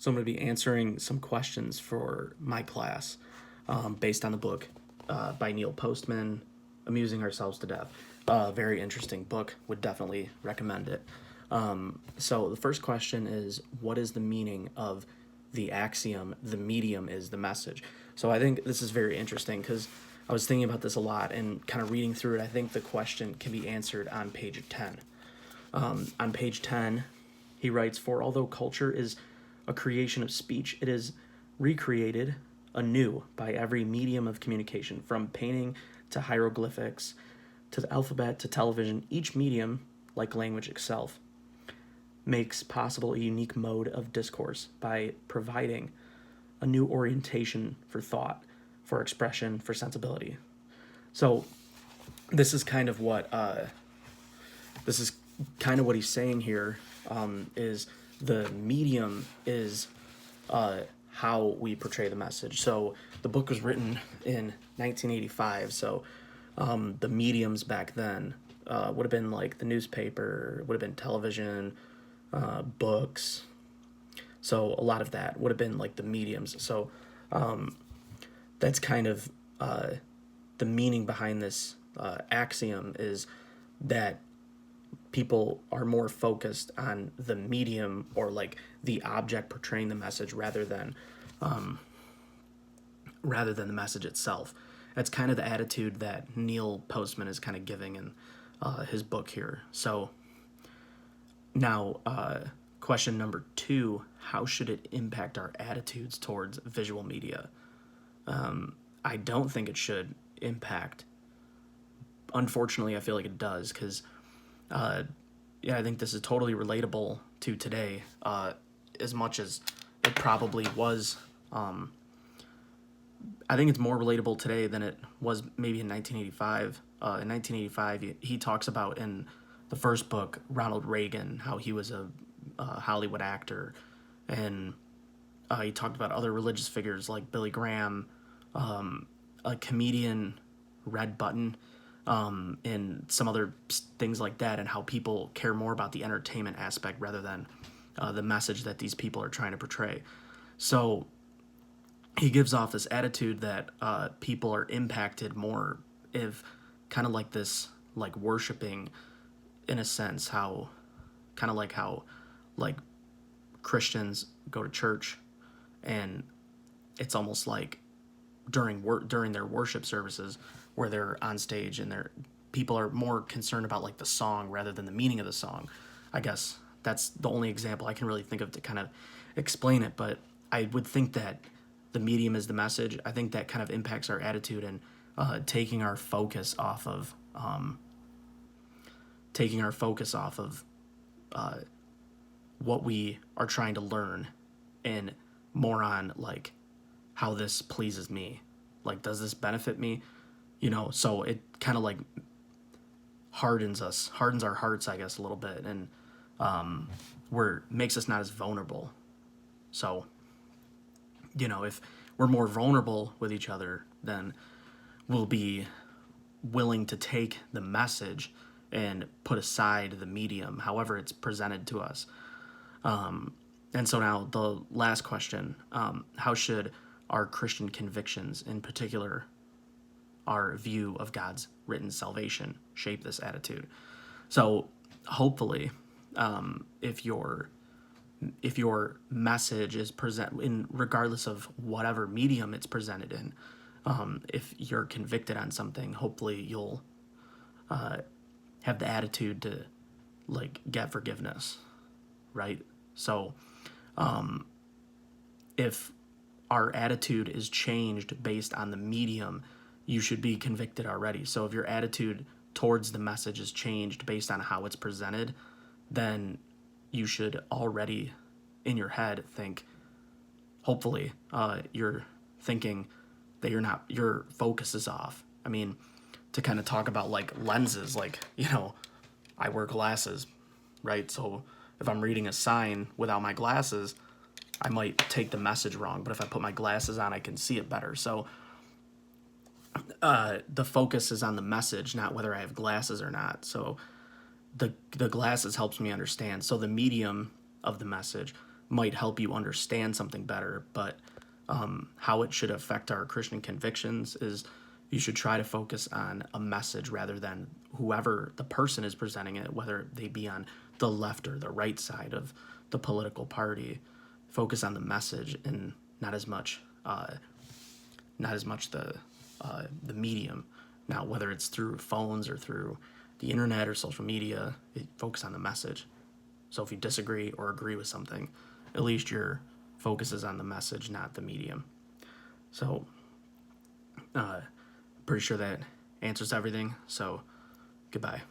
So I'm going to be answering some questions for my class based on the book by Neil Postman, Amusing Ourselves to Death. Very interesting book. Would definitely recommend it. So the first question is, what is the meaning of the axiom, the medium is the message? So I think this is very interesting because I was thinking about this a lot and kind of reading through it. I think the question can be answered on page 10. On page 10, he writes, "For although culture is a creation of speech, it is recreated anew by every medium of communication, from painting to hieroglyphics to the alphabet to television. Each medium, like language itself, makes possible a unique mode of discourse by providing a new orientation for thought, for expression, for sensibility." So this is kind of what he's saying here. Is the medium is how we portray the message. So the book was written in 1985. So the mediums back then would have been like the newspaper, would have been television, books. So a lot of that would have been like the mediums. So that's kind of the meaning behind this axiom, is that people are more focused on the medium, or like the object portraying the message, rather than the message itself. That's kind of the attitude that Neil Postman is kind of giving in his book here. So now, question number 2, how should it impact our attitudes towards visual media? I don't think it should impact. Unfortunately, I feel like it does, because I think this is totally relatable to today, as much as it probably was. I think it's more relatable today than it was maybe in 1985. In 1985, he talks about, in the first book, Ronald Reagan, how he was a Hollywood actor, and he talked about other religious figures like Billy Graham, a comedian, Red Button, and some other things like that, and how people care more about the entertainment aspect rather than the message that these people are trying to portray. So he gives off this attitude that people are impacted more if kind of like this, like worshiping, in a sense, how kind of like how like Christians go to church, and it's almost like during their worship services where they're on stage and people are more concerned about like the song rather than the meaning of the song. I guess that's the only example I can really think of to kind of explain it, but I would think that the medium is the message. I think that kind of impacts our attitude and taking our focus off of what we are trying to learn, and more on like how this pleases me. Like, does this benefit me? So it kind of like hardens our hearts, I guess, a little bit, and makes us not as vulnerable. So, if we're more vulnerable with each other, then we'll be willing to take the message and put aside the medium, however it's presented to us. And so now the last question, how should our Christian convictions, in particular our view of God's written salvation, shape this attitude? So hopefully, if your message is regardless of whatever medium it's presented in, if you're convicted on something, hopefully you'll have the attitude to like get forgiveness, right? So if our attitude is changed based on the medium, you should be convicted already. So if your attitude towards the message is changed based on how it's presented, then you should already in your head think, hopefully, you're thinking that your focus is off. I mean, to kind of talk about like lenses, like, I wear glasses, right? So if I'm reading a sign without my glasses, I might take the message wrong, but if I put my glasses on, I can see it better. So the focus is on the message, not whether I have glasses or not. So the glasses helps me understand. So the medium of the message, might help you understand something better, but how it should affect our Christian convictions is you should try to focus on a message rather than whoever the person is presenting it, whether they be on the left or the right side of the political party. Focus on the message and not as much the medium. Now, whether it's through phones or through the internet or social media, focus on the message. So if you disagree or agree with something, at least your focus is on the message, not the medium. So, pretty sure that answers everything. So, goodbye.